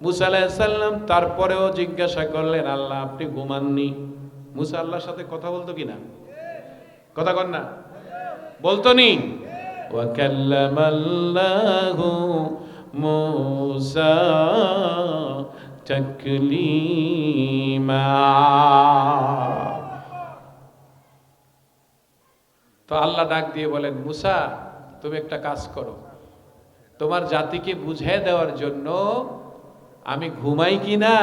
মুসা আলাইহিস সালাম তারপরেও জিজ্ঞাসা করলেন, আল্লাহ আপনি ঘুমাননি? মুসা আল্লাহর সাথে কথা বলতো কিনা? কথা কন না, বলতো নি? ওয়া কাল্লামাল্লাহু মুসা তাকলিমা। তো আল্লাহ ডাক দিয়ে বলেন, মুসা তুমি একটা কাজ করো, তোমার জাতিকে বুঝিয়ে দেওয়ার জন্য আমি ঘুমাই কি না,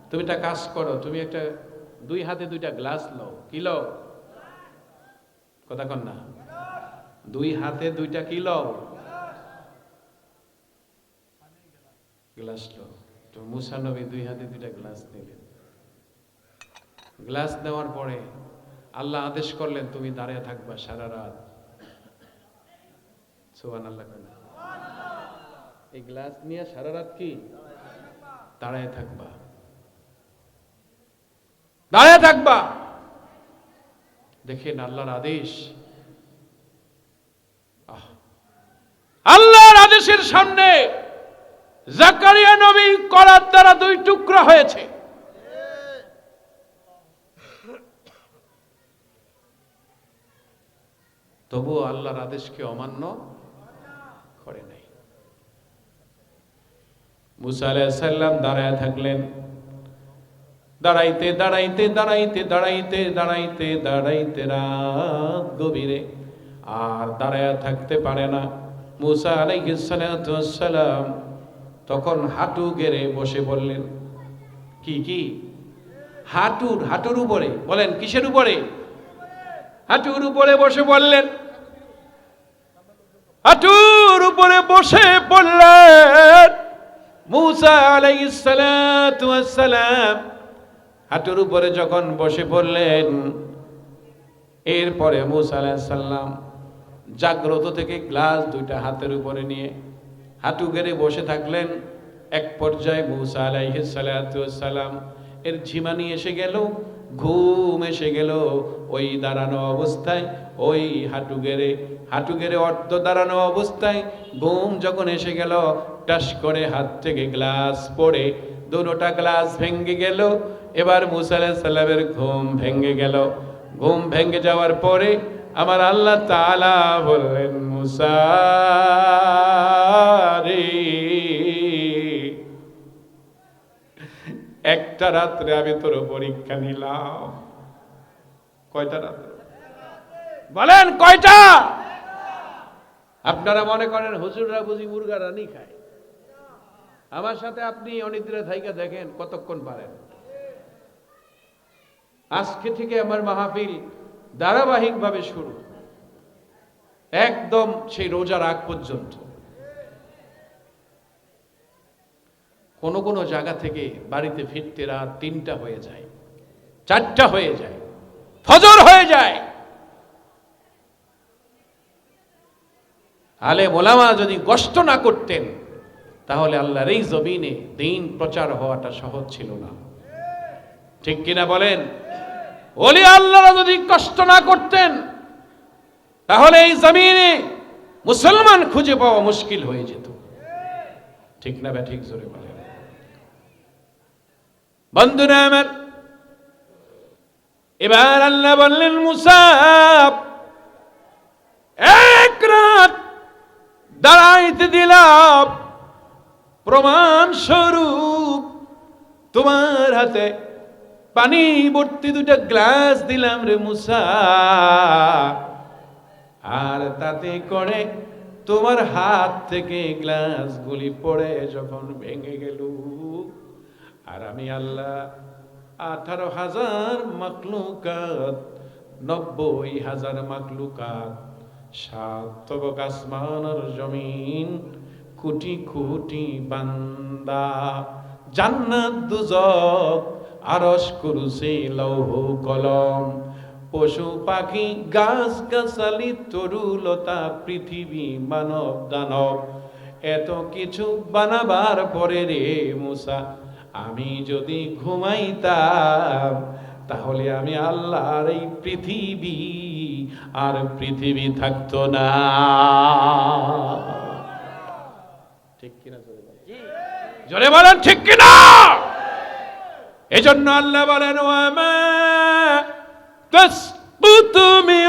তুমি একটা কাজ করো, তুমি একটা 2 হাতে 2টা গ্লাস লও। কি লও? কথা কন না, 2 হাতে 2টা কি লও? গ্লাস লও। তো মুসা নবী 2 হাতে 2টা গ্লাস নিলেন। গ্লাস নেওয়ার পরে আল্লাহ আদেশ করলেন, তুমি দাঁড়িয়ে থাকবা সারা রাত। সুবহানাল্লাহ। এই গ্লাস নিয়ে সারা রাত কি দাঁড়ায় থাকবা, দাঁড়ায় থাকবা। দেখেন আল্লাহর আদেশ। আল্লাহর আদেশের সামনে জাকারিয়া নবী করাত দ্বারা 2 টুকরা হয়েছে। তবুও আল্লাহর আদেশকে অমান্য করে নাই। মুসা আলাইহিস সালাম দাঁড়ায় থাকলেন। দাঁড়াইতে দাঁড়াইতে দাঁড়াইতে দাঁড়াইতে দাঁড়াইতে দাঁড়াইতে রাত গভীরে আর দাঁড়ায় থাকতে পারে না। মুসা আলাইহিস সালাম তখন হাঁটু গেড়ে বসে বললেন, কি হাঁটুর উপরে? বলেন কিসের উপরে? হাঁটুর উপরে বসে বললেন, হাঁটুর উপরে বসে পড়লেন মুসা আলাইহিস সালাম। হাঁটুর উপরে যখন বসে পড়লেন, এরপরে মুসা আলাইহিস সালাম জাগ্রত থেকে গ্লাস 2টা হাতের উপরে নিয়ে হাঁটু গেড়ে বসে থাকলেন। এক পর্যায়ে মুসা আলাইহিস সালাম এর ঝিমানি এসে গেল, ঘুম এসে গেল। ওই দাঁড়ানো অবস্থায়, ওই হাঁটু গেড়ে অর্ধ দাঁড়ানো অবস্থায় ঘুম যখন এসে গেল, টাস করে হাত থেকে গ্লাস পড়ে 2টা গ্লাস ভেঙে গেল। এবার মুসা আলাইহিস সালামের ঘুম ভেঙে গেল। ঘুম ভেঙে যাওয়ার পরে আমার আল্লাহ তাআলা বললেন, মুসা রে, একটা রাত্রে আমি তোর পরীক্ষা নিলাম। কয়টা রাত্রে? বলেন কয়টা? আপনারা মনে করেন হুজুররা বুঝি মুরগা রানি খায়। আমার সাথে আপনি অনিদ্রা থাইকা দেখেন কতক্ষণ পারেন। আজকে থেকে আমার মাহফিল ধারাবাহিকভাবে শুরু, একদম সেই রোজার আগ পর্যন্ত। কোন জায়গা থেকে বাড়িতে ফিরতে রাত 3টা হয়ে যায়, 4টা হয়ে যায়, ফজর হয়ে যায়। আলেম ওলামা যদি কষ্ট না করতেন তাহলে আল্লাহর এই জমিনে দ্বীন প্রচার হওয়াটা সহজ ছিল না। ঠিক কিনা বলেন? ওলি আল্লাহরা যদি কষ্ট না করতেন তাহলে এই জমিনে মুসলমান খুঁজে পাওয়া মুশকিল হয়ে যেত। ঠিক না বা ঠিক? জোরে বলেন। বন্ধুরা আমার, এবার আল্লাহ বললেন, মুসা এক রাত দাঁড়াইতে দিলাম, প্রমাণ স্বরূপ তোমার হাতে পানি ভর্তি 2টা গ্লাস দিলাম রে মুসা, আর তাতে করে তোমার হাত থেকে গ্লাসগুলি পড়ে যখন ভেঙে গেল, আর আমি আল্লাহ 18,000 মাখলুকাত, 90,000 মাখলুকাত, 7 তবক আসমান আর জমিন, কোটি কোটি বান্দা, জান্নাত দুজক, আরশ কুরসি লৌহ কলম, পশু পাখি গাছ গাছালি তরুলতা পৃথিবী মানব দানব, এত কিছু বানাবার পরে রে মুসা আমি যদি ঘুমাইতাম তাহলে আমি আল্লাহর এই পৃথিবী আর পৃথিবী থাকতো না। ঠিক কিনা? জোরে বলেন ঠিক কিনা? এজন্য আল্লাহ বলেন ওয়ামা তাসকুতু মিন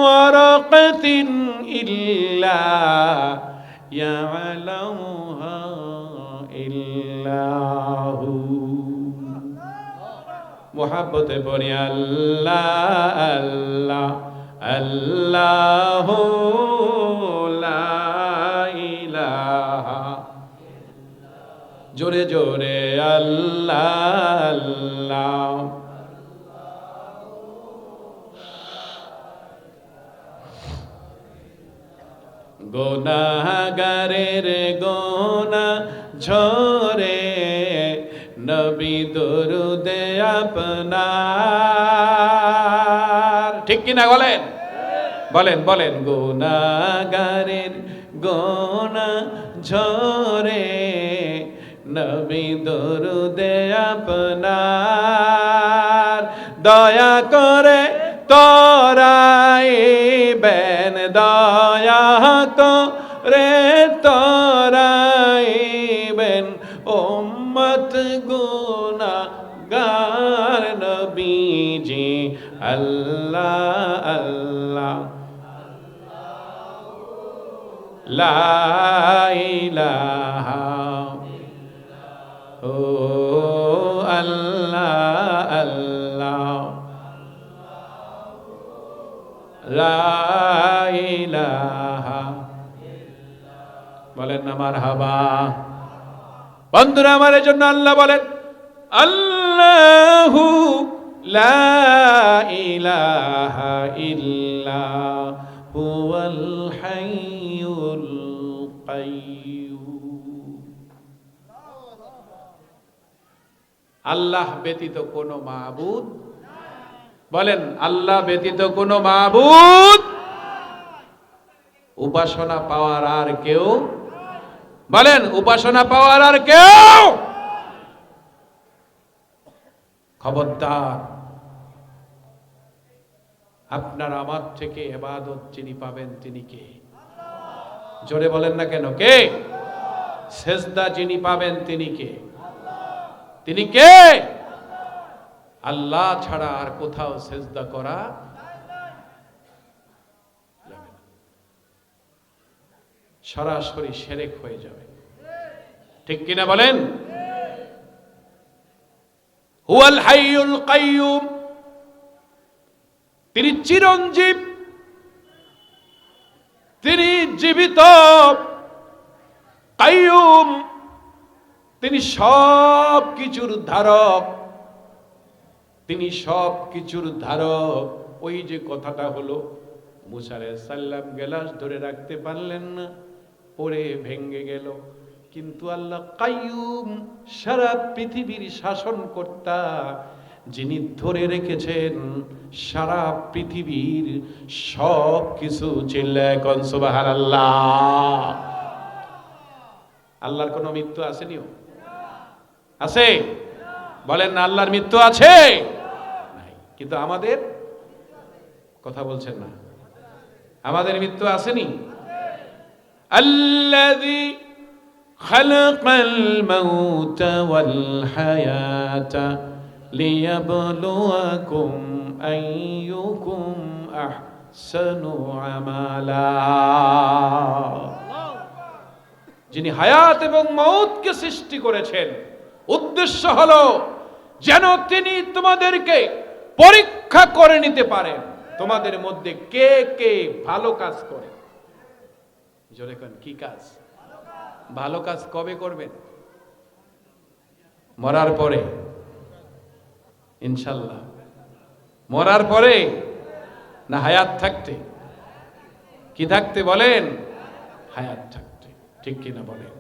ওয়ারাকাতিন ইল্লা ইয়ালামুহা ইল্লাহু। মুহাব্বতে পড়ি আল্লাহ আল্লাহ আল্লাহু লা ইলাহা, জোরে জোরে আল্লাহ আল্লাহ। গুনাহগারের গুনাহ ঝরে নবী দরুদে আপনার, ঠিক কিনা বলেন? বলেন বলেন। গুনাহগারের গুনাহ ঝরে নবী দরুদে আপনার, দয়া করে তরাইবেন, দয়া করে তরাইবেন উম্মত গুনাহগার নবীজি। আল্লাহ আল্লাহ লা ইলাহা, ও আল্লাহ আল্লাহ লা ইলাহা, বলেন না মারহাবা। বন্ধুরা আমার জন্য আল্লাহ বলেন আল্লাহু লা ইলাহা ইল্লা হুয়াল হাইয়ুল কাইয়্যুম। আল্লাহ ব্যতীত কোনো মাবুদ, বলেন আল্লাহ ব্যতীত কোনো মাবুদ, উপাসনা পাওয়ার আর কেউ, বলেন উপাসনা পাওয়ার আর কেউ। খবরদার, আপনার আমার থেকে ইবাদত যিনি পাবেন তিনি কে? জোরে বলেন না কেন? কে? সেজদা যিনি পাবেন তিনি কে? তিনি কে? আল্লাহ ছাড়া আর কোথাও সেজদা করা যাবে না, সরাসরি শিরক হয়ে যাবে, ঠিক কিনা বলেন? হুয়াল হাইয়ুল কাইয়্যুম, তিনি চিরঞ্জীব, তিনি জীবিত। কাইয়্যুম, তিনি সব কিছুর ধারক, তিনি সব কিছুর ধারক। ওই যে কথাটা হলো, মুসা আলাইহিস সালাম গ্লাস ধরে রাখতে পারলেন না, পড়ে ভেঙে গেল, কিন্তু আল্লাহ কাইয়্যুম, সারা পৃথিবীর শাসনকর্তা, যিনি ধরে রেখেছেন সারা পৃথিবীর সব কিছু। চিল্লায় কোন সুবহানাল্লাহ। আল্লাহর কোনো মৃত্যু আসেনি? আছে? বলেন না আল্লাহর মৃত্যু আছে? নাই। কিন্তু আমাদের কথা বলছেন না, আমাদের মৃত্যু আসেনি? আল্লাযী খালাকাল মাউতা ওয়াল হায়াতা লিয়াবলুয়াকুম আইয়ুকুম আহসানু আমালা। যিনি হায়াত এবং মওতকে সৃষ্টি করেছেন, উদ্দেশ্য হলো যেন তিনি তোমাদেরকে পরীক্ষা করে নিতে পারেন তোমাদের মধ্যে কে কে ভালো কাজ করে। জোরে কোন কি কাজ? ভালো কাজ কবে করবেন? মরার পরে ইনশাআল্লাহ। মরার পরে না হায়াত থাকতে? কি থাকতে বলেন? হায়াত থাকতে, ঠিক কিনা বলেন?